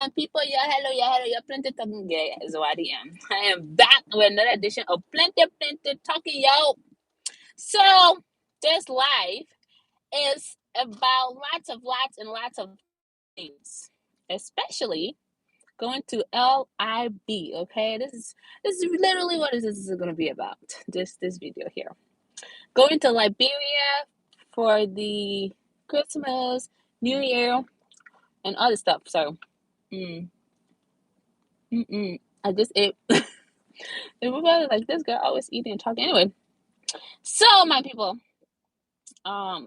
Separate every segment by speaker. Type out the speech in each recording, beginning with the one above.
Speaker 1: And people, yeah, hello, yeah, plenty talking. Yeah, is what I am. I am back with another edition of plenty talking, yo. So this life is about lots of things, especially going to LIB. Okay, this is literally what this is going to be about. This video here, going to Liberia for the Christmas, New Year, and other stuff. So, mm, I just ate. It was like this girl always eating and talking. Anyway, so my people,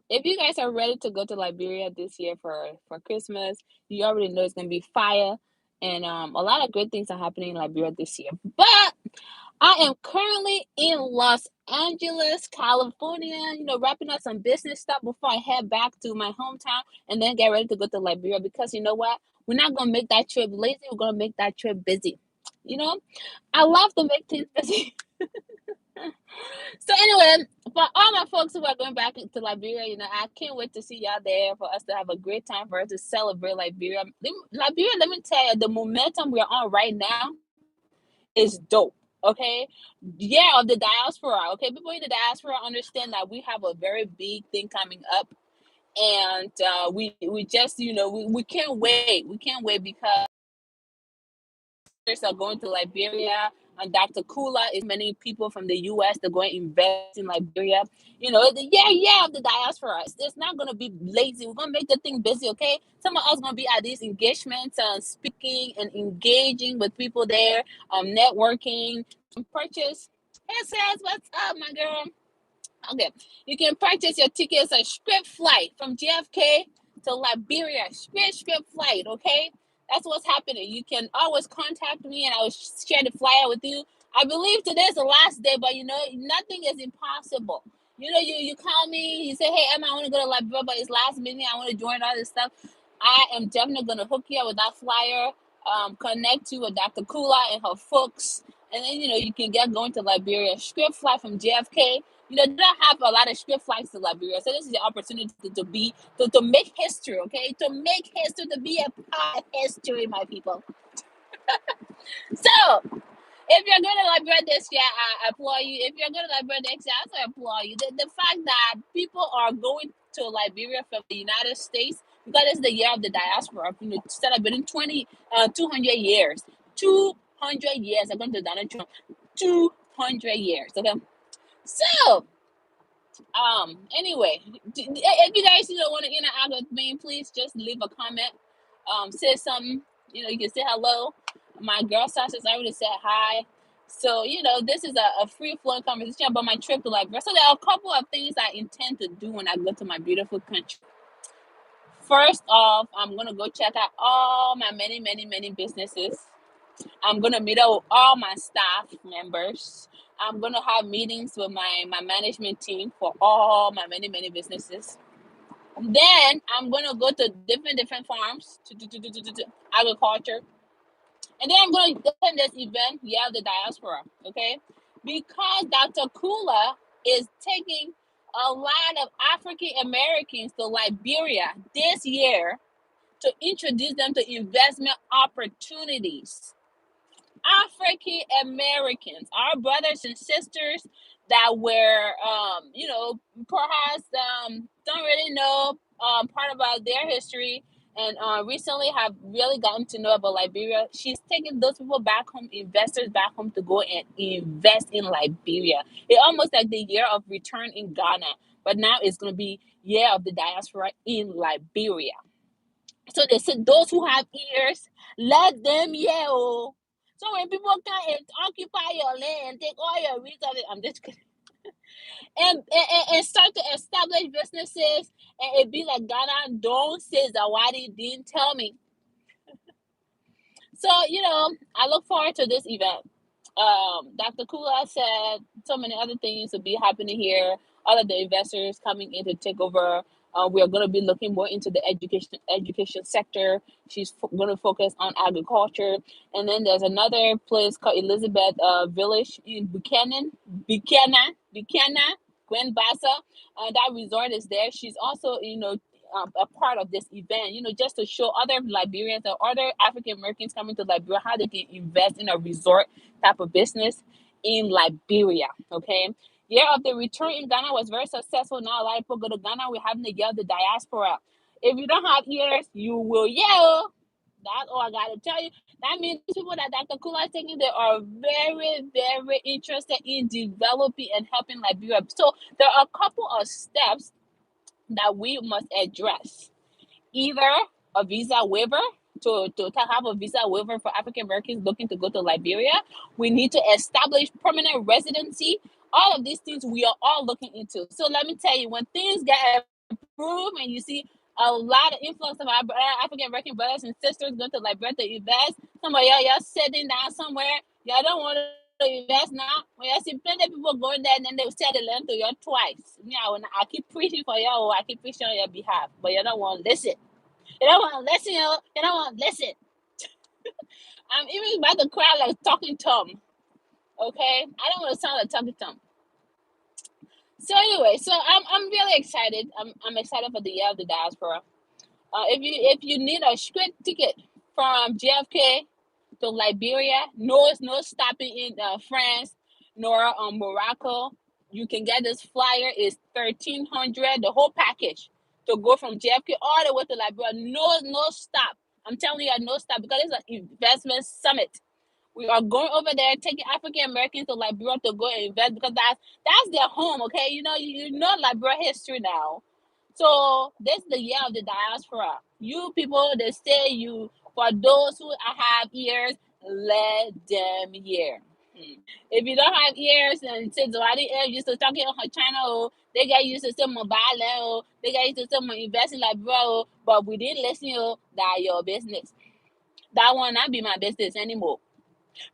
Speaker 1: if you guys are ready to go to Liberia this year for Christmas, you already know it's gonna be fire, and a lot of great things are happening in Liberia this year. But I am currently in Los Angeles, California. You know, wrapping up some business stuff before I head back to my hometown, and then get ready to go to Liberia because you know what? We're not gonna make that trip lazy. We're gonna make that trip busy. You know, I love to make things busy. So anyway, for all my folks who are going back to Liberia, you know, I can't wait to see y'all there for us to have a great time for us to celebrate Liberia. Liberia, let me tell you, the momentum we're on right now is dope. Okay, yeah, of the diaspora. Okay, people in the diaspora understand that we have a very big thing coming up, and we just we can't wait. We can't wait because are going to Liberia, and Dr. Kula is many people from the US that going to invest in Liberia. You know, the diaspora. It's not going to be lazy. We're going to make the thing busy, okay? Some of us going to be at these engagements, speaking and engaging with people there, networking, purchase. Hey, Sales, what's up, my girl? Okay, you can purchase your tickets a script flight from JFK to Liberia. Script flight, okay? That's what's happening. You can always contact me and I will share the flyer with you. I believe today's the last day, but you know, nothing is impossible. You know, you call me, you say, hey, Emma, I want to go to Liberia, but it's last minute. I want to join all this stuff. I am definitely going to hook you up with that flyer, connect you with Dr. Kula and her folks. And then, you know, you can get going to Liberia. Script flight from JFK. You know, they don't have a lot of strip flights to Liberia. So this is the opportunity to make history, okay? To make history, to be a part of history, my people. So if you're going to Liberia this year, I applaud you. If you're going to Liberia next year, I also applaud you. The fact that people are going to Liberia from the United States because it's the year of the diaspora, you know, celebrating 200 years. 200 years, according to Donald Trump. 200 years, okay? So, anyway, if you guys want to interact with me, please just leave a comment, say something. You know, you can say hello. My girl Sasha's already said hi. So you know, this is a free flowing conversation about my trip to Liberia. So there are a couple of things I intend to do when I go to my beautiful country. First off, I'm gonna go check out all my many businesses. I'm gonna meet up with all my staff members. I'm gonna have meetings with my management team for all my many businesses. Then I'm gonna go to different farms to agriculture, and then I'm gonna attend this event. Yeah, the diaspora, okay? Because Dr. Kula is taking a lot of African Americans to Liberia this year to introduce them to investment opportunities. African Americans, our brothers and sisters that were, perhaps don't really know part about their history and recently have really gotten to know about Liberia. She's taking those people back home, investors back home to go and invest in Liberia. It's almost like the year of return in Ghana, but now it's going to be year of the diaspora in Liberia. So they said those who have ears, let them hear. Oh. So when people come and occupy your land, take all your resources, I'm just kidding. And start to establish businesses and it be like Ghana, don't say Zawadi didn't tell me. So, you know, I look forward to this event. Dr. Kula said so many other things will be happening here. All of the investors coming in to take over. We are going to be looking more into the education sector. She's going to focus on agriculture, and then there's another place called Elizabeth Village in Buchanan, Gwen Bassa. That resort is there. She's also, you know, a part of this event, just to show other Liberians or other African Americans coming to Liberia how they can invest in a resort type of business in Liberia. Okay. Year of the return in Ghana was very successful. Now a lot of people go to Ghana. We're having the year of the diaspora. If you don't have ears, you will yell. That's all I gotta tell you. That means these people that Dr. Kula is taking, they are very, very interested in developing and helping Liberia. So there are a couple of steps that we must address. Either a visa waiver, to have a visa waiver for African Americans looking to go to Liberia. We need to establish permanent residency. All of these things we are all looking into. So let me tell you, when things get approved and you see a lot of influx of our African American brothers and sisters going to Liberia to invest, some of y'all sitting down somewhere, y'all don't want to invest now. When y'all see plenty of people going there, and then they will sell the land to y'all twice. I keep preaching for y'all, I keep preaching on your behalf, but you don't want to listen. You don't want to listen, yo. You don't want to listen. I'm even about to cry like talking Tom. Okay? I don't want to sound like talking Tom. So anyway, I'm really excited. I'm excited for the year of the diaspora. If you need a straight ticket from JFK to Liberia, no stopping in France nor Morocco. You can get this flyer. It's $1,300, the whole package, to go from JFK all the way to Liberia. No stop. I'm telling you, no stop, because it's an investment summit. We are going over there, taking African Americans to Liberia to go and invest, because that's their home. Okay, you know Liberia history now. So this is the year of the diaspora. You people, they say you, for those who have ears, let them hear. If you don't have ears, and say somebody else used to talking on her channel, they get used to some mobile, they get used to some investing like bro, but we didn't listen to that your business. That will not be my business anymore.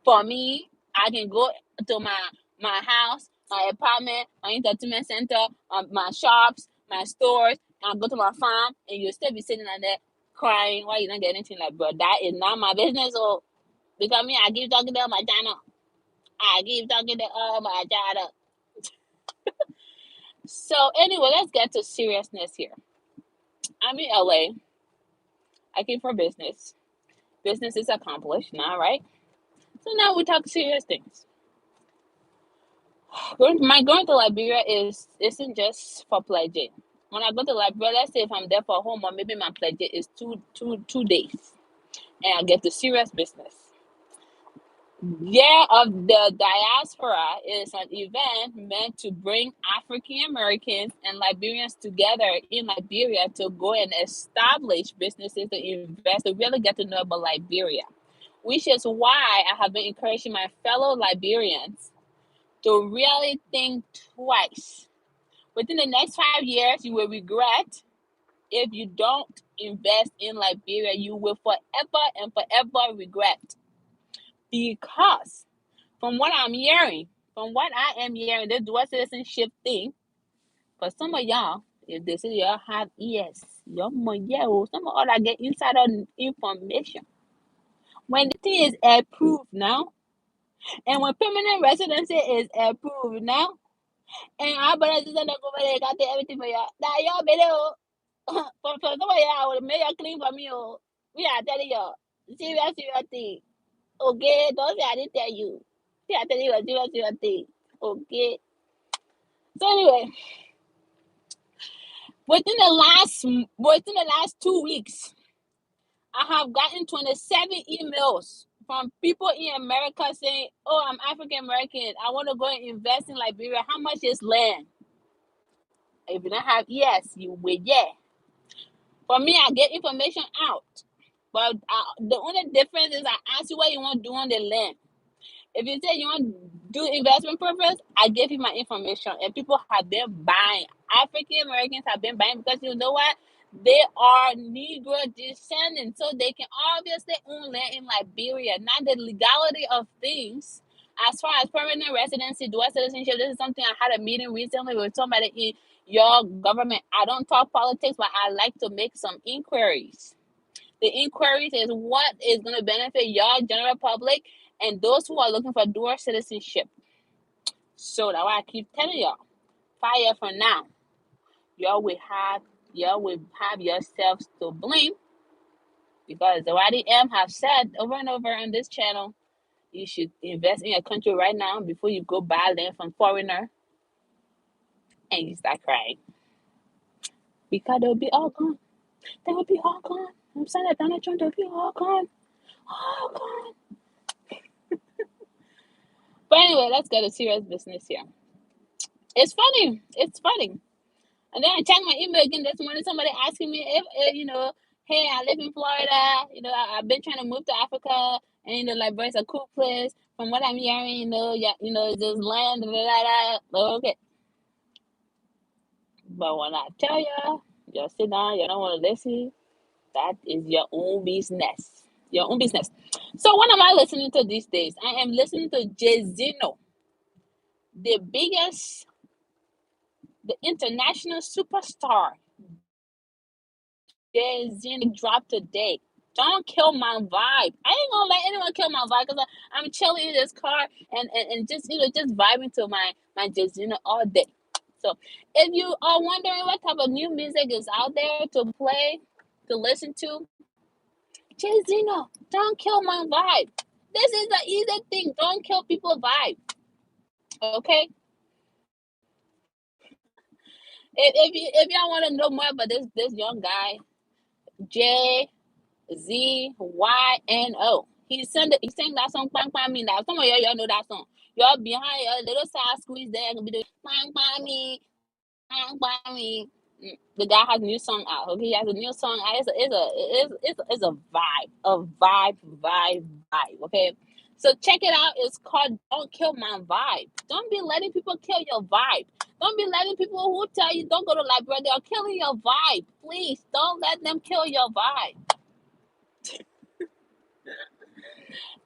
Speaker 1: For me, I can go to my house, my apartment, my entertainment center, my shops, my stores, and go to my farm, and you'll still be sitting on there crying why you don't get anything like, bro. That is not my business. So because me, I keep talking to my channel. I keep talking to my channel. So anyway, let's get to seriousness here. I'm in LA. I came for business. Business is accomplished now, right? So now we talk serious things. My going to Liberia isn't just for pledging. When I go to Liberia, let's say if I'm there for home, or maybe my pledge is two days, and I get to serious business. Year of the Diaspora is an event meant to bring African Americans and Liberians together in Liberia to go and establish businesses, to invest, to really get to know about Liberia, which is why I have been encouraging my fellow Liberians to really think twice. Within the next 5 years, you will regret if you don't invest in Liberia. You will forever and forever regret. Because from what I am hearing, this dual citizenship thing, for some of y'all, if they say y'all have ears, y'all might some of y'all get insider information. When the thing is approved now, and when permanent residency is approved now, and our brothers and sisters over there got everything for y'all. Now y'all better for some of y'all will make y'all clean for me. We are telling y'all serious thing. Okay, don't say I didn't tell you. See, I tell you a serious thing. Okay. So anyway, within the last 2 weeks, I have gotten 27 emails from people in America saying, "Oh, I'm African American. I want to go and invest in Liberia. How much is land?" If you don't have yes, you will For me, I get information out. But the only difference is I ask you what you want to do on the land. If you say you want to do investment purpose, I give you my information. And people have been buying. African Americans have been buying because you know what? They are Negro descendants. So they can obviously own land in Liberia. Not the legality of things. As far as permanent residency, dual citizenship, this is something I had a meeting recently with somebody in your government. I don't talk politics, but I like to make some inquiries. The inquiries is what is going to benefit your general public and those who are looking for dual citizenship. So that's why I keep telling y'all, 5 years from now, y'all will have you will have yourselves to blame, because the YDM have said over and over on this channel, you should invest in your country right now before you go buy land from foreigner, and you start crying because they'll be all gone. They will be all gone. I'm saying that Donald Trump, they'll be all gone, all gone. But anyway, let's get to serious business here. It's funny. It's funny. And then I checked my email again this morning. Somebody asking me if hey, I live in Florida. I've been trying to move to Africa, and Liberia is a cool place. From what I'm hearing, yeah, there's land, blah, blah, blah. Okay. But when I tell you, just sit down, you don't want to listen. That is your own business. Your own business. So what am I listening to these days? I am listening to Jezino, the biggest, the international superstar. Jezino dropped today. Don't kill my vibe. I ain't gonna let anyone kill my vibe, because I'm chilling in this car and just just vibing to my Jezino all day. So if you are wondering what type of new music is out there to play, to listen to, Jezino, don't kill my vibe. This is the easy thing. Don't kill people's vibe. Okay? If y'all want to know more about this young guy, JZYNO. He sang that song Bang Bang Me. Now some of y'all know that song. Y'all behind your little side squeeze there and be doing Bang Bang Me, Bang Bang Me. The guy has a new song out. Okay, he has a new song out. It's a vibe. Okay, so check it out. It's called "Don't Kill My Vibe." Don't be letting people kill your vibe. Don't be letting people who tell you don't go to Liberia. They're killing your vibe. Please don't let them kill your vibe.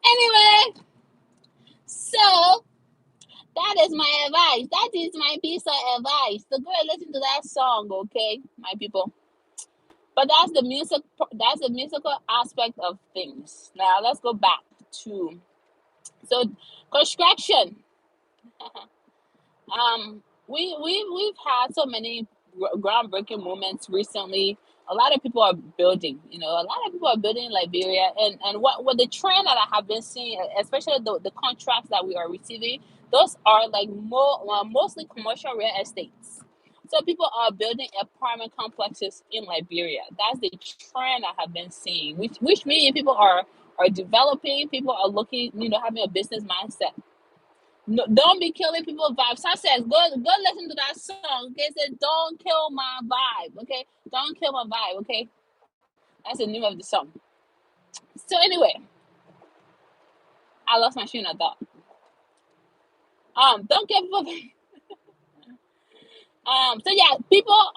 Speaker 1: Anyway, so that is my advice. That is my piece of advice. So go and listen to that song, okay, my people. But that's the musical aspect of things. Now let's go back to construction. We've had so many groundbreaking moments recently. A lot of people are building. A lot of people are building in Liberia, and what the trend that I have been seeing, especially the contracts that we are receiving, those are like mostly commercial real estates. So people are building apartment complexes in Liberia. That's the trend I have been seeing, which means people are developing. People are looking, having a business mindset. No, don't be killing people's vibes. So I says, go listen to that song. Okay, it says, don't kill my vibe. Okay, don't kill my vibe. Okay, that's the name of the song. So anyway, I lost my train of thought. Don't kill people. So yeah, people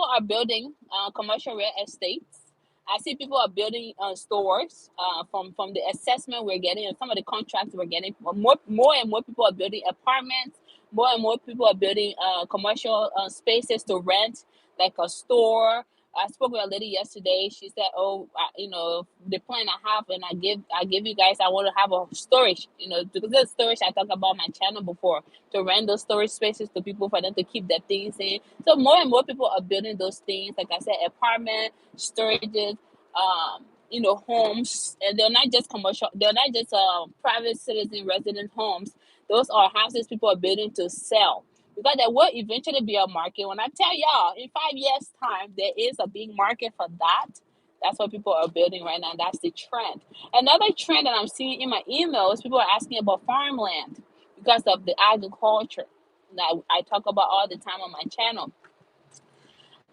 Speaker 1: are building commercial real estates. I see people are building stores from the assessment we're getting and some of the contracts we're getting. More and more people are building apartments. More and more people are building commercial spaces to rent, like a store. I spoke with a lady yesterday. She said, "Oh, the plan I have, and I give you guys. I want to have a storage. Because the storage I talked about on my channel before, to rent those storage spaces to people for them to keep their things in. So more and more people are building those things. Like I said, apartment storages, homes, and they're not just commercial. They're not just private citizen resident homes. Those are houses people are building to sell." Because there will eventually be a market. When I tell y'all, in 5 years' time, there is a big market for that. That's what people are building right now. That's the trend. Another trend that I'm seeing in my emails, people are asking about farmland because of the agriculture that I talk about all the time on my channel.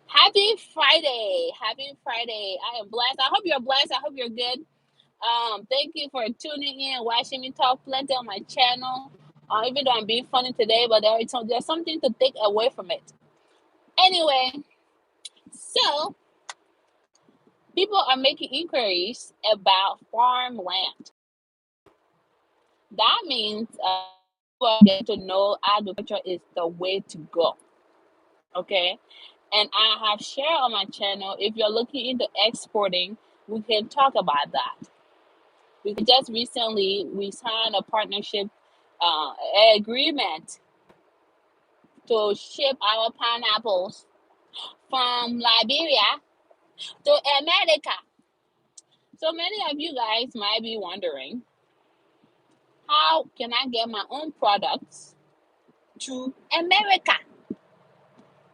Speaker 1: Happy Friday. Happy Friday. I am blessed. I hope you're blessed. I hope you're good. Thank you for tuning in, watching me talk plenty on my channel. Even though I'm being funny today, but there's something to take away from it. Anyway, so people are making inquiries about farmland. That means people are getting to know agriculture is the way to go. Okay, and I have shared on my channel. If you're looking into exporting, we can talk about that. Because just recently we signed a partnership agreement to ship our pineapples from Liberia to America. So many of you guys might be wondering, how can I get my own products to America?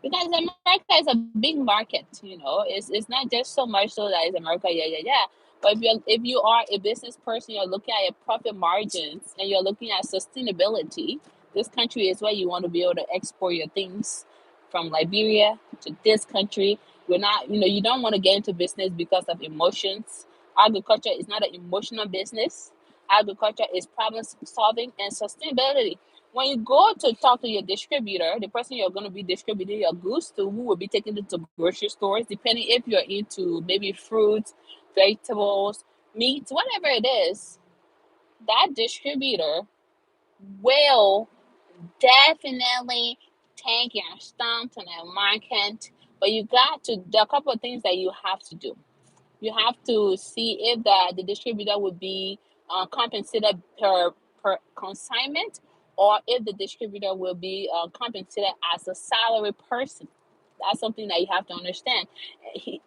Speaker 1: Because America is a big market, it's not just so much so that it's America, yeah. But if you are a business person, you're looking at your profit margins and you're looking at sustainability, this country is where you want to be able to export your things from Liberia to this country. We're not, you don't want to get into business because of emotions. Agriculture is not an emotional business. Agriculture is problem solving and sustainability. When you go to talk to your distributor, the person you're going to be distributing your goods to, who will be taking it to grocery stores, depending if you're into maybe fruits, vegetables, meats, whatever it is, that distributor will definitely take your stamp to the market. But there are a couple of things that you have to do. You have to see if the distributor would be compensated per consignment, or if the distributor will be compensated as a salary person. That's something that you have to understand. He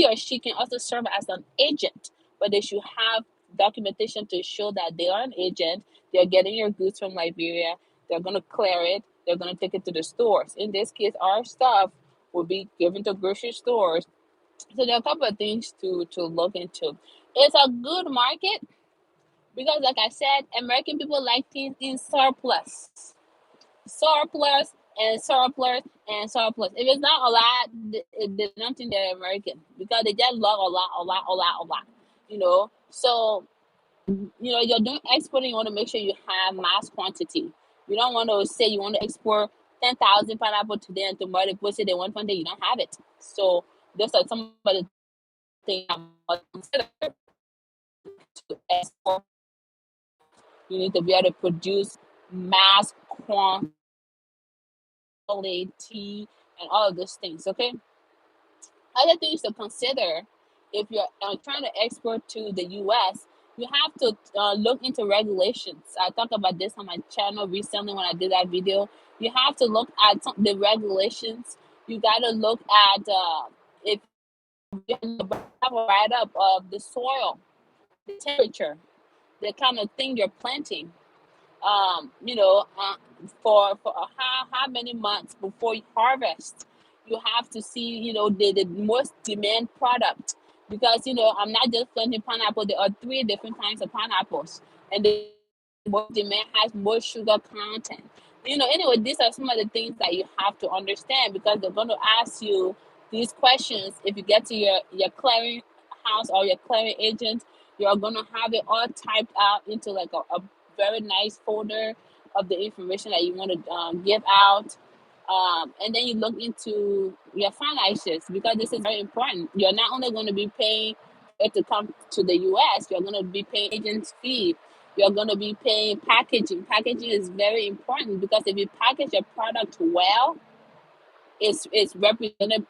Speaker 1: or she can also serve as an agent, but they should have documentation to show that they are an agent. They're getting your goods from Liberia. They're going to clear it. They're going to take it to the stores. In this case, our stuff will be given to grocery stores. So there are a couple of things to look into. It's a good market because, like I said, American people like things in surplus, surplus and surplus and surplus. If it's not a lot, they don't think they're American because they just love a lot, a lot, a lot, a lot. So you're doing exporting. You want to make sure you have mass quantity. You don't want to say you want to export 10,000 pineapple today and tomorrow they post it they want one day you don't have it. So those are some of the thing I must consider to export. You need to be able to produce mass quantity and all of those things. Okay. Other things to consider if you're trying to export to the U.S. You have to look into regulations. I talked about this on my channel recently when I did that video. You have to look at the regulations. You got to look at if you have a write up of the soil, the temperature, the kind of thing you're planting. For how many months before you harvest, you have to see the most demand product, because I'm not just planting pineapple. There are three different kinds of pineapples, and the most demand has more sugar content. Anyway, these are some of the things that you have to understand, because they're going to ask you these questions if you get to your clearing house or your clearing agent. You're going to have it all typed out into like a very nice folder of the information that you want to give out. And then you look into your finances, because this is very important. You're not only going to be paying it to come to the US, you're going to be paying agent's fee. You're going to be paying packaging. Packaging is very important, because if you package your product well, it's represented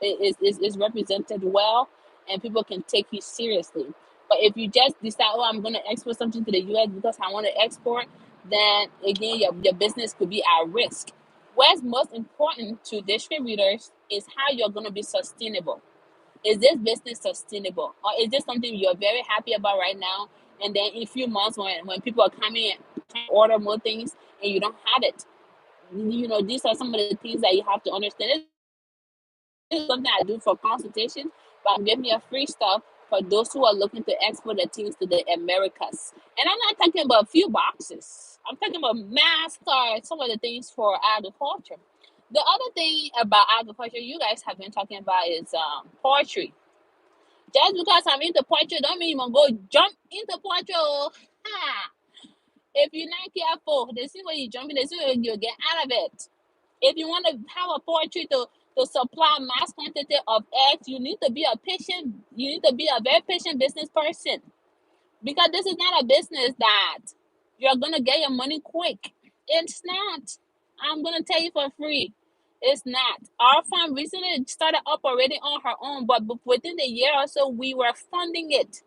Speaker 1: well, and people can take you seriously. But if you just decide, oh, I'm going to export something to the US because I want to export, then again, your business could be at risk. What's most important to distributors is how you're going to be sustainable. Is this business sustainable, or is this something you're very happy about right now, and then in a few months when people are coming and trying to order more things and you don't have it? These are some of the things that you have to understand. This is something I do for consultation, but I'm giving you free stuff for those who are looking to export their things to the Americas. And I'm not talking about a few boxes. I'm talking about mass start, some of the things for agriculture. The other thing about agriculture you guys have been talking about is poultry. Just because I'm into poultry don't mean I'm going to go jump into poultry. Ha! If you're not careful, they see where you jump in, they see where you get out of it. If you want to have a poultry to supply mass quantity of eggs, you need to be a very patient business person, because this is not a business that you're gonna get your money quick. It's not. I'm gonna tell you for free. It's not. Our farm recently started operating on her own, but within the year or so, we were funding it.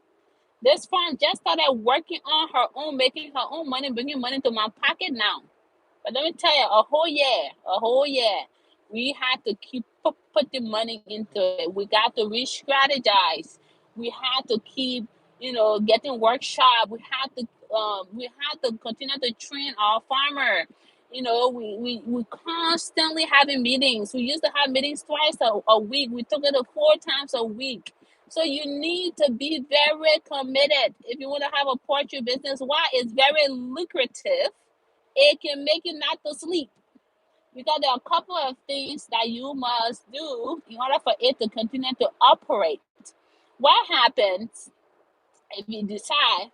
Speaker 1: This farm just started working on her own, making her own money, bringing money to my pocket now. But let me tell you, a whole year, We had to keep putting money into it. We got to re-strategize. We had to keep, getting workshop. We had to continue to train our farmer. We constantly having meetings. We used to have meetings twice a week. We took it to 4 times a week. So you need to be very committed if you want to have a poultry business. Why? It's very lucrative. It can make you not to sleep because there are a couple of things that you must do in order for it to continue to operate. What happens if you decide,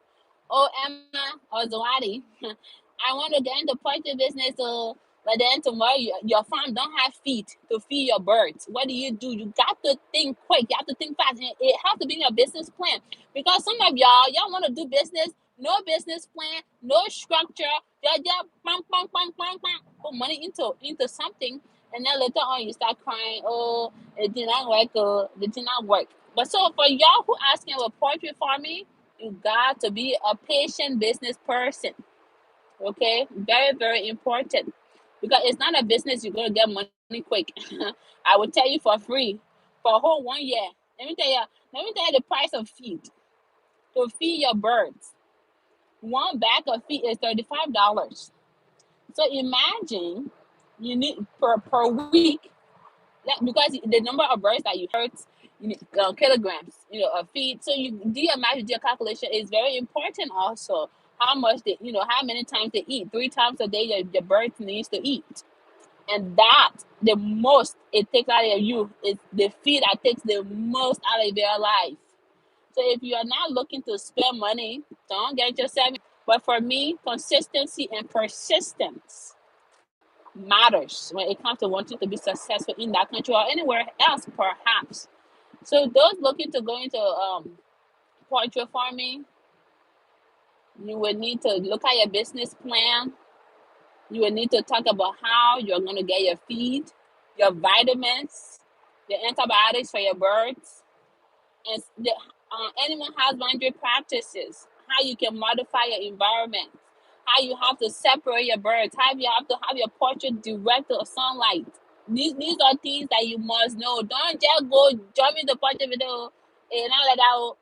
Speaker 1: oh, Emma or Zawadi, I want to get into poultry business, but then tomorrow your farm don't have feed to feed your birds. What do? You got to think quick. You have to think fast. And it has to be in your business plan. Because some of y'all want to do business, no business plan, no structure. Just bang, bang, bang, bang, bang, put money into something, and then later on you start crying, oh, it did not work, it did not work. But so for y'all who asking about poultry farming, you got to be a patient business person. Okay, very, very important, because it's not a business you're gonna get money quick. I will tell you for free for a whole 1 year. Let me tell you the price of feed to feed your birds. One bag of feed is $35. So imagine you need per week, because the number of birds that you hurt, you need kilograms, of feed. So you do your math, do your calculation. Is very important also. How much how many times they eat? 3 times a day the birds needs to eat, and that the most it takes out of you is the feed that takes the most out of their life. So if you are not looking to spend money, don't get yourself. But for me, consistency and persistence matters when it comes to wanting to be successful in that country or anywhere else, perhaps. So those looking to go into poultry farming, you will need to look at your business plan. You will need to talk about how you're going to get your feed, your vitamins, the antibiotics for your birds, and the animal husbandry practices, how you can modify your environment, how you have to separate your birds, how you have to have your poultry direct to sunlight. These are things that you must know. Don't just go jump in the poultry video and all that.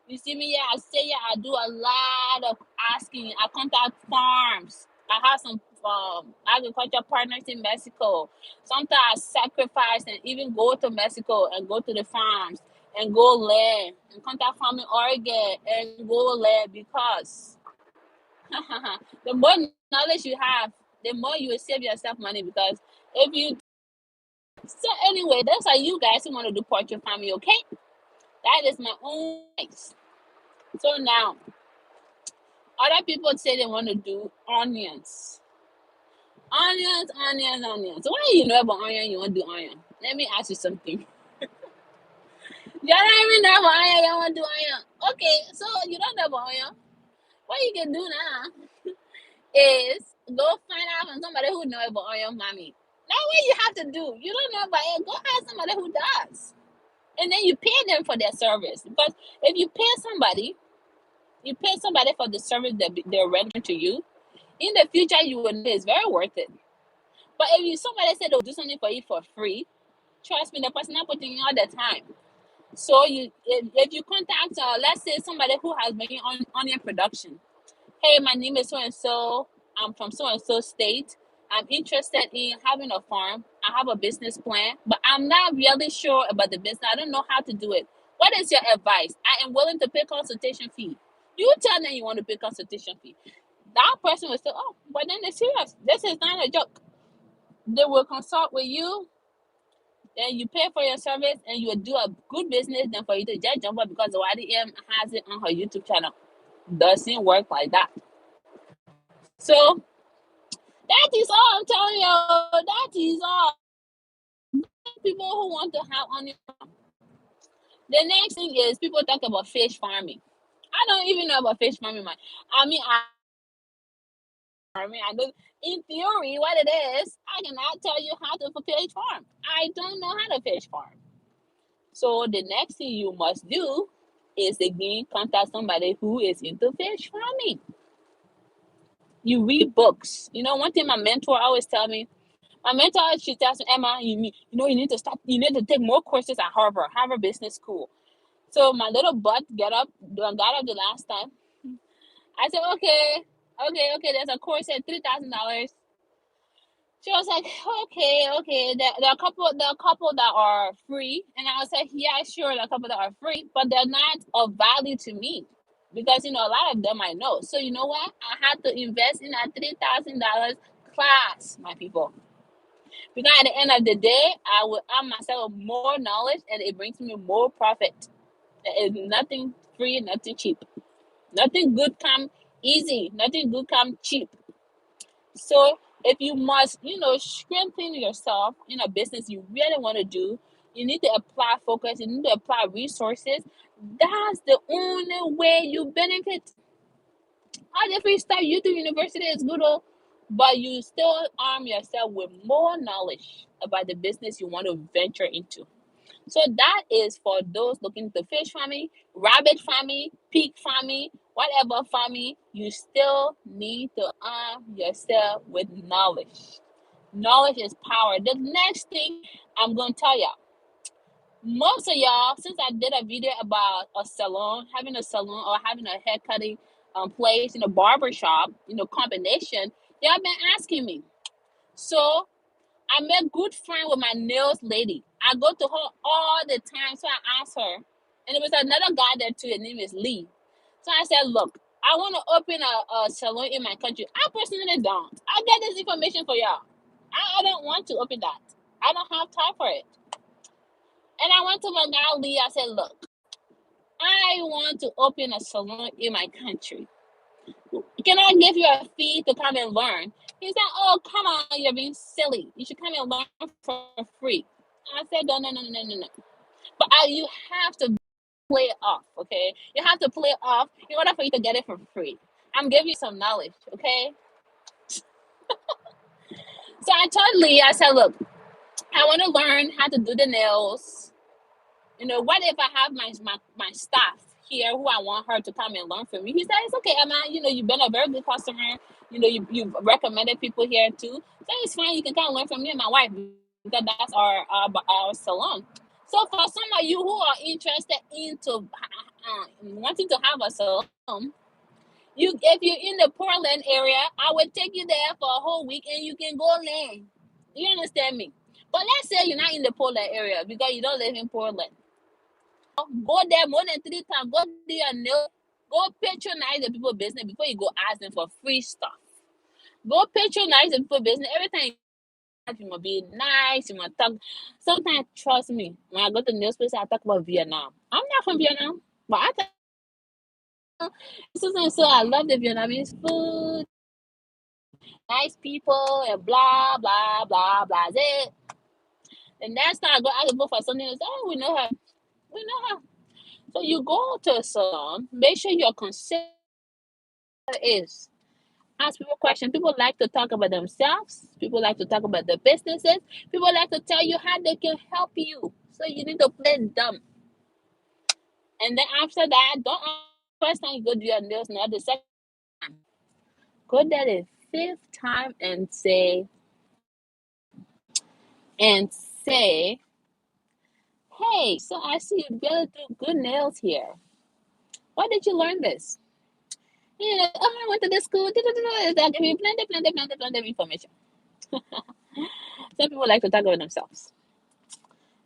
Speaker 1: You see me here, I say here, I do a lot of asking. I contact farms. I have some agriculture partners in Mexico. Sometimes I sacrifice and even go to Mexico and go to the farms and go learn and contact farm in Oregon and go learn, because the more knowledge you have, the more you will save yourself money. Because if you so anyway, those are you guys who want to do poultry farming, okay? That is my own advice. So now, other people say they want to do onions. Onions. Why do you know about onion? You want to do onion? Let me ask you something. You don't even know about onion. You want to do onion. Okay, so you don't know about onion. What you can do now is go find out from somebody who knows about onion farming. That's what you have to do. You don't know about it. Go ask somebody who does. And then you pay them for their service. Because if you pay somebody for the service that they're rendering to you, in the future you will know it's very worth it. But if somebody said they'll do something for you for free, trust me, the person not putting in all the time. So if you contact, let's say somebody who has been on onion production, hey, my name is so and so. I'm from so and so state. I'm interested in having a farm. I have a business plan, but I'm not really sure about the business. I don't know how to do it. What is your advice? I am willing to pay consultation fee. You tell them you want to pay consultation fee. That person will say, oh, but then they're serious. This is not a joke. They will consult with you, then you pay for your service, and you will do a good business then for you to just jump up because the YDM has it on her YouTube channel. Doesn't work like that. So that is all I'm telling you. That is all. People who want to have onion. The next thing is people talk about fish farming. I don't even know about fish farming, man. I know in theory what it is. I cannot tell you how to fish farm. I don't know how to fish farm. So the next thing you must do is again contact somebody who is into fish farming. You read books. One thing my mentor always tell me, My mentor, she tells me, Emma, you need to stop. You need to take more courses at Harvard Business School. So my little butt got up the last time. I said, okay. There's a course at $3,000. She was like, okay. There are a couple that are free, and I was like, yeah, sure, there are a couple that are free, but they're not of value to me because a lot of them I know. So you know what? I had to invest in a $3,000 class, my people, because at the end of the day, I will arm myself with more knowledge, and it brings me more profit. There is nothing free, nothing cheap, nothing good come easy, nothing good come cheap. So if you must, strengthen yourself in a business you really want to do, you need to apply focus, you need to apply resources. That's the only way you benefit. All the free stuff you do university is good, but you still arm yourself with more knowledge about the business you want to venture into. So that is for those looking to fish farming, rabbit farming, pig farming, whatever farming, you still need to arm yourself with knowledge. Knowledge is power. The next thing I'm going to tell y'all, most of y'all, since I did a video about a salon, having a salon or having a hair cutting place in a barber shop, combination, y'all been asking me. So I made good friend with my nails lady. I go to her all the time. So I asked her, and it was another guy there too. His name is Lee. So I said, look, I want to open a salon in my country. I personally don't. I get this information for y'all. I don't want to open that. I don't have time for it. And I went to my guy Lee. I said, look, I want to open a salon in my country. Can I give you a fee to come and learn? He said, oh, come on, you're being silly. You should come and learn for free. I said, no. But you have to play it off, okay? You have to play it off in order for you to get it for free. I'm giving you some knowledge, okay? So I told Lee, I said, look, I want to learn how to do the nails. What if I have my staff here who I want her to come and learn from me? He said, it's okay, Emma. You've been a very good customer. You've recommended people here too. So it's fine. You can come and learn from me and my wife because that's our salon. So for some of you who are interested into wanting to have a salon, if you're in the Portland area, I would take you there for a whole week and you can go learn. You understand me? But let's say you're not in the Portland area because you don't live in Portland. Go there more than 3 times. Go do your nail. Go patronize the people business before you go ask them for free stuff. Go patronize the people business. Every time you must be nice. You must talk. Sometimes, trust me, when I go to the nail place, I talk about Vietnam. I'm not from Vietnam, but I talk. So I love the Vietnamese food, nice people, and blah blah blah blah. That's it. And next time I go for something else. Oh, we know her. We know her. So you go to a salon, make sure your consent is. Ask people questions. People like to talk about themselves. People like to talk about their businesses. People like to tell you how they can help you. So you need to play dumb. And then after that, don't first time you go do your nails, not the second time. Go there the fifth time and say, hey, so I see you really do good nails here. Why did you learn this? I went to this school. That give me plenty of information. Some people like to talk about themselves.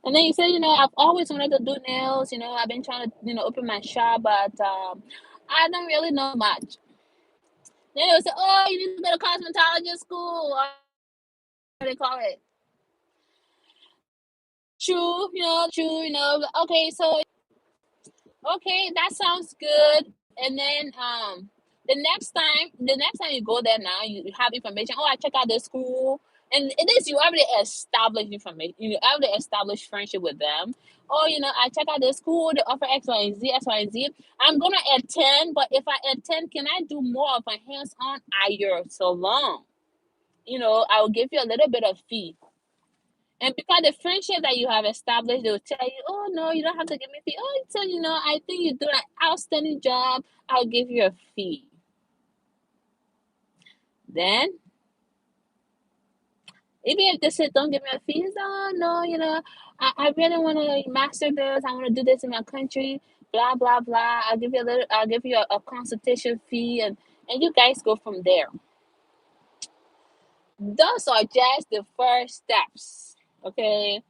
Speaker 1: And then you say, I've always wanted to do nails. I've been trying to, open my shop, but I don't really know much. Then they'll say, oh, you need to go to cosmetology school. Or what do they call it? True. Okay, so, okay, that sounds good. And then the next time you go there now, you have information. Oh, I check out the school. And it is you already established information. You already established friendship with them. Oh, I check out the school. They offer X, Y, and Z, X, Y, and Z. I'm gonna attend, but if I attend, can I do more of a hands-on at your salon? I will give you a little bit of fee. And because the friendship that you have established, they'll tell you, oh, no, you don't have to give me a fee. Oh, so, I think you do an outstanding job. I'll give you a fee. Then, Even if they say don't give me a fee, it's, oh no, I really want to master this. I want to do this in my country. Blah blah blah. I'll give you a consultation fee, and you guys go from there. Those are just the first steps. Okay.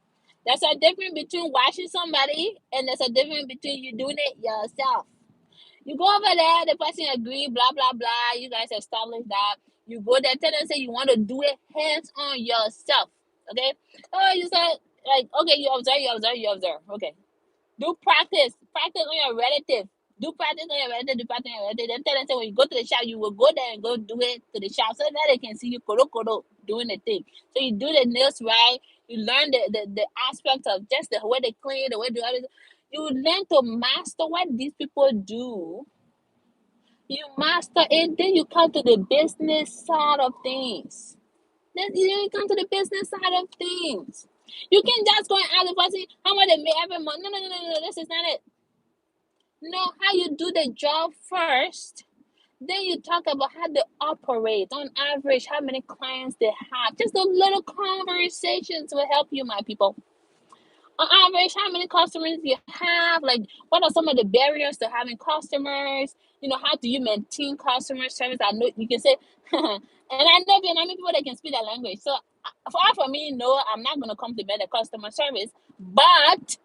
Speaker 1: There's a difference between watching somebody and there's a difference between you doing it yourself. You go over there, the person agree, blah blah blah. You guys establish that. You go there, tell them say you want to do it hands on yourself. Okay. Oh, you said like okay, you observe. Okay. Do practice on your relative. Do practice on your relative. Do practice on your relative. Then tell them say when you go to the shop, you will go there and go do it to the shop so that they can see you kodo doing the thing. So you do the nails right. You learn the aspects of just the way they clean, the way they do it. You learn to master what these people do. You master it, then you come to the business side of things. Then you come to the business side of things. You can just go and ask the person how much they make every month. No. This is not it. Know how you do the job first. Then you talk about how they operate on average, how many clients they have. Just those little conversations will help you, my people. On average, how many customers you have? Like, what are some of the barriers to having customers? How do you maintain customer service? I know you can say, and I know Vietnamese people that can speak that language. So, for me, no, I'm not going to compliment the customer service. But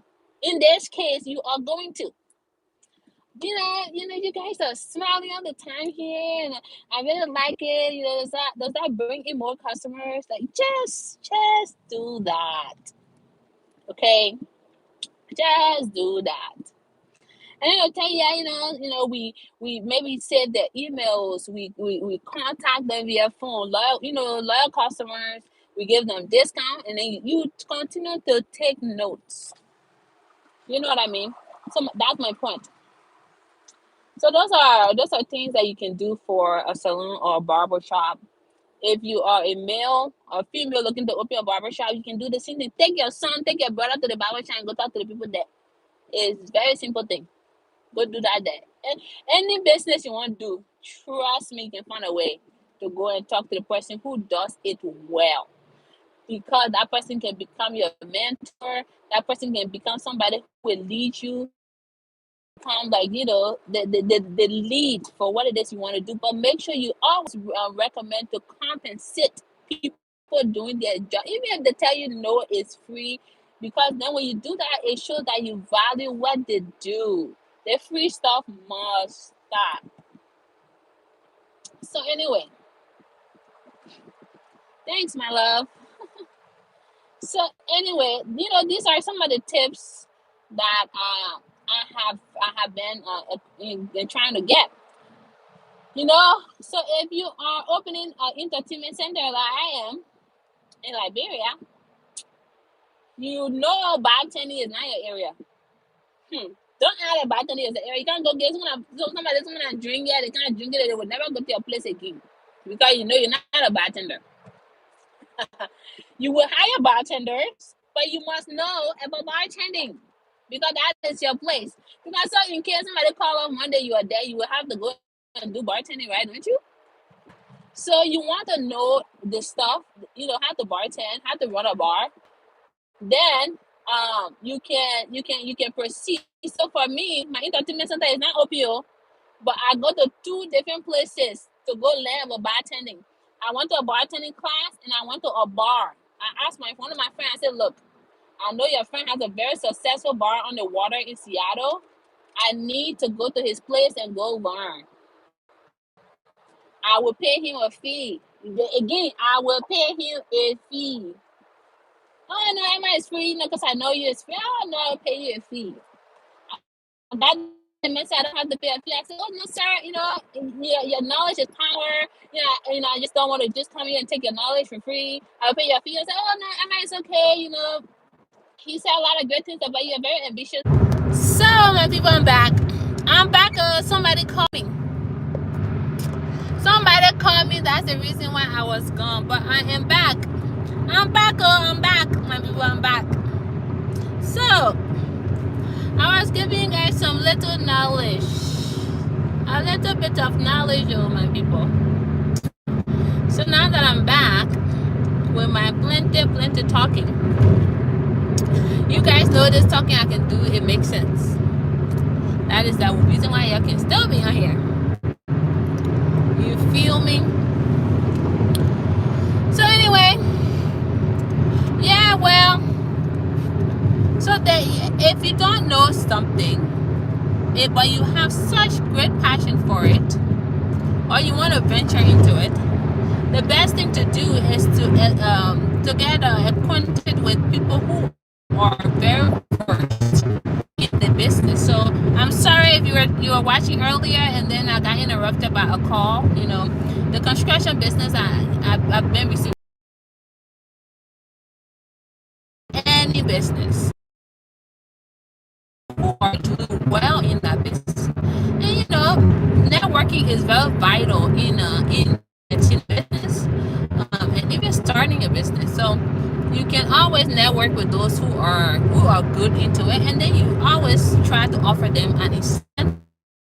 Speaker 1: in this case, you are going to. You guys are smiling all the time here, and I really like it. Does that bring in more customers? Like, just do that. Okay, just do that. And I'll tell you, we maybe save their emails. We contact them via phone. Loyal customers. We give them discount, and then you continue to take notes. You know what I mean? So that's my point. So those are things that you can do for a salon or a barber shop. If you are a male or female looking to open a barber shop, you can do the same thing. Take your son, take your brother to the barber shop and go talk to the people there. It's a very simple thing. Go do that there. And any business you want to do, trust me, you can find a way to go and talk to the person who does it well. Because that person can become your mentor. That person can become somebody who will lead you. Become like the lead for what it is you want to do. But make sure you always recommend to compensate people doing their job. Even if they tell you no, it's free. Because then when you do that, it shows that you value what they do. The free stuff must stop. So anyway, thanks, my love. So anyway, these are some of the tips that I have been trying to get. So if you are opening an entertainment center like I am in Liberia, bartending is not your area. Don't add a bartending as an area. You can't go get somebody's gonna drink it. They can't drink it. They will never go to your place again because you're not a bartender. You will hire bartenders, but you must know about bartending because that is your place. Because so in case somebody call off Monday, you are there. You will have to go and do bartending, right? Don't you? So you want to know the stuff. How to bartend, how to run a bar. Then you can proceed. So for me, my entertainment center is not OPO, but I go to 2 different places to go learn about bartending. I went to a bartending class and I went to a bar. I asked one of my friends, I said, look, I know your friend has a very successful bar on the water in Seattle. I need to go to his place and go learn. I will pay him a fee. Again, I will pay him a fee. Oh, no, Emma is free, because I know you is free. Oh, no, I'll pay you a fee. That means I don't have to pay a fee. I said, oh, no, sir, your knowledge is power. I just don't want to just come here and take your knowledge for free. I'll pay you a fee. I said, oh, no, Emma, it's okay, He said a lot of great things about you. You're very ambitious. So, my people, I'm back. Somebody called me. Somebody called me. That's the reason why I was gone. But I am back. I'm back. My people, I'm back. So, I was giving you guys some little knowledge. A little bit of knowledge, my people. So now that I'm back, with my plenty talking. You guys know this talking I can do, it makes sense. That is the reason why y'all can still be on here. You feel me? So anyway, yeah, well, so that if you don't know something, but you have such great passion for it, or you want to venture into it, the best thing to do is to get acquainted with people who are very versed in the business. So I'm sorry if you were watching earlier and then I got interrupted by a call. You know, the construction business I've been receiving any business who are doing well in that business. And you know, networking is very vital in business, and even starting a business. So you can always network with those who are good into it, and then you always try to offer them an incentive.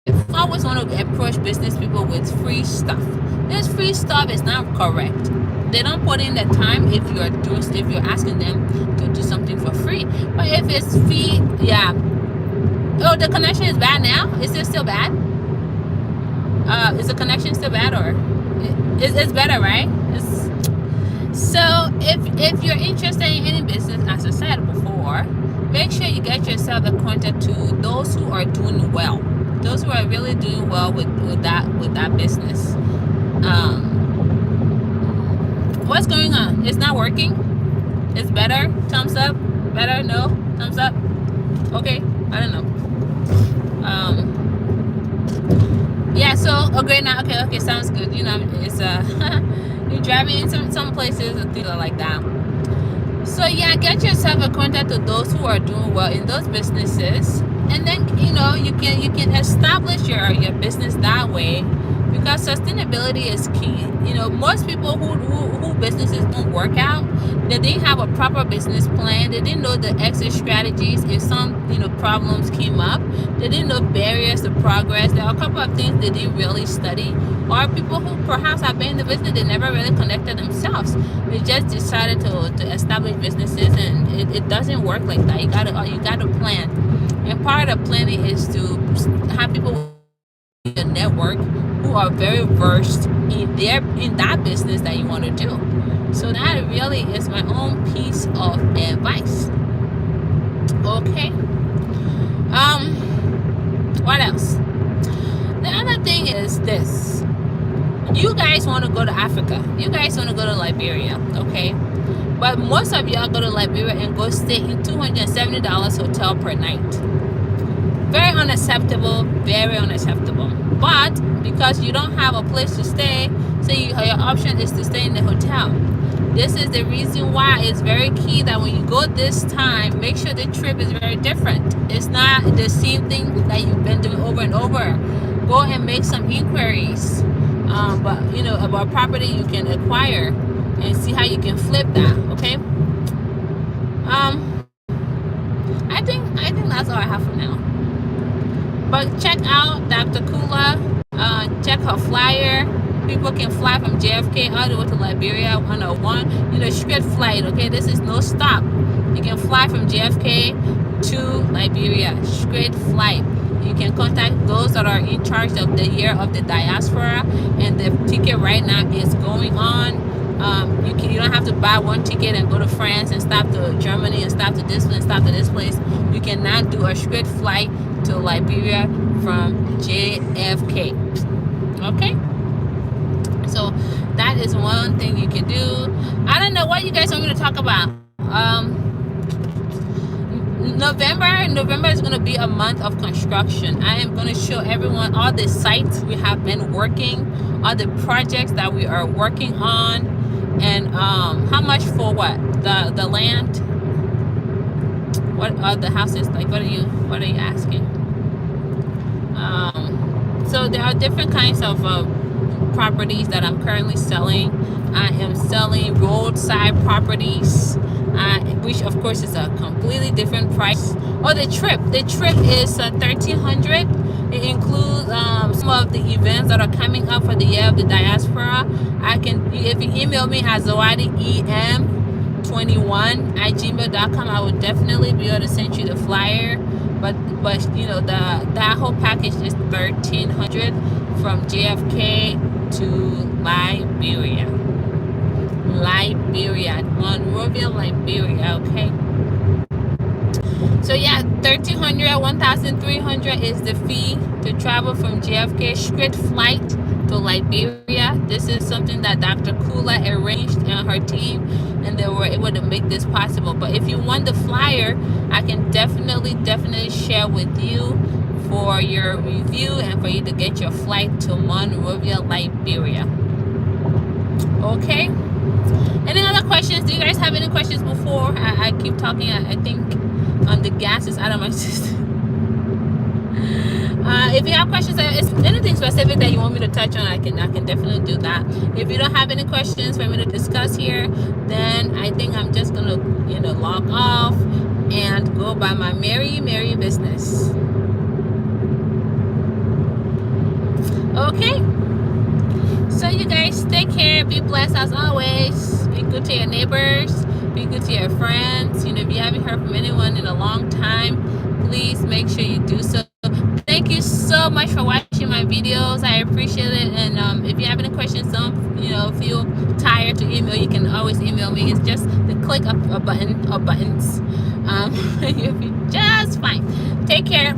Speaker 1: You always want to approach business people with free stuff. This free stuff is not correct. They don't put in the time if you're asking them to do something for free. But if it's free, yeah. Oh, the connection is bad now. Is it still bad? Is the connection still bad, or it's better, right? So if you're interested in any business, as I said before, make sure you get yourself acquainted to those who are doing well, those who are really doing well with that business. What's going on? It's not working. It's better. Thumbs up. Better. No. Thumbs up. Okay. I don't know. Yeah. So okay now. Okay. Sounds good. You know, it's you're driving in some places and things like that. So yeah, get yourself acquainted to those who are doing well in those businesses, and then you know you can establish your business that way, because sustainability is key. You know, most people who businesses don't work out, they didn't have a proper business plan. They didn't know the exit strategies if some problems came up. They didn't know barriers to progress. There are a couple of things they didn't really study. Or people who perhaps have been in the business, they never really connected themselves. They just decided to establish businesses, and it doesn't work like that. You gotta plan, and part of planning is to have people in your network who are very versed in that business that you want to do. So that really is my own piece of advice. Okay. What else? The other thing is this. You guys want to go to Africa. You guys want to go to Liberia, okay? But most of y'all go to Liberia and go stay in $270 hotel per night. Very unacceptable, very unacceptable. But because you don't have a place to stay, so your option is to stay in the hotel. This is the reason why it's very key that when you go this time, make sure the trip is very different. It's not the same thing that you've been doing over and over. Go and make some inquiries, but about property you can acquire, and see how you can flip that. Okay. I think that's all I have for now. But check out Dr. Kula. Check her flyer. People can fly from JFK all the way to Liberia 101. Straight flight. Okay, this is no stop. You can fly from JFK to Liberia. Straight flight. You can contact those that are in charge of the year of the diaspora, and the ticket right now is going on. You don't have to buy one ticket and go to France and stop to Germany and stop to this place and stop to this place. You can now do a straight flight to Liberia from JFK. Okay, so that is one thing you can do. I don't know what you guys want me to talk about. November is going to be a month of construction. I am going to show everyone all the sites we have been working, all the projects that we are working on, and how much for what the land, what are the houses like. What are you asking? So there are different kinds of properties that I'm currently selling. I am selling roadside properties, which of course is a completely different price. Oh, the trip is $1,300. It includes some of the events that are coming up for the year of the diaspora. If you email me at zawadiem21@gmail.com, I would definitely be able to send you the flyer. But you know, that whole package is $1,300 from JFK to Liberia, Monrovia, Liberia. Okay. So yeah, $1,300, $1,300 is the fee to travel from JFK, straight flight to Liberia. This is something that Dr. Kula arranged and her team, and they were able to make this possible. But if you want the flyer, I can definitely share with you for your review and for you to get your flight to Monrovia, Liberia. Okay. Any other questions? Do you guys have any questions before I keep talking? I think the gas is out of my system. If you have questions, anything specific that you want me to touch on, I can definitely do that. If you don't have any questions for me to discuss here, then I think I'm just gonna log off and go by my merry business. Okay. So you guys take care. Be blessed as always. Be good to your neighbors. Be good to your friends. If you haven't heard from anyone in a long time, please make sure you do so. Thank you so much for watching my videos. I appreciate it. And if you have any questions, don't feel tired to email. You can always email me. It's just the click of a button or buttons. You'll be just fine. Take care.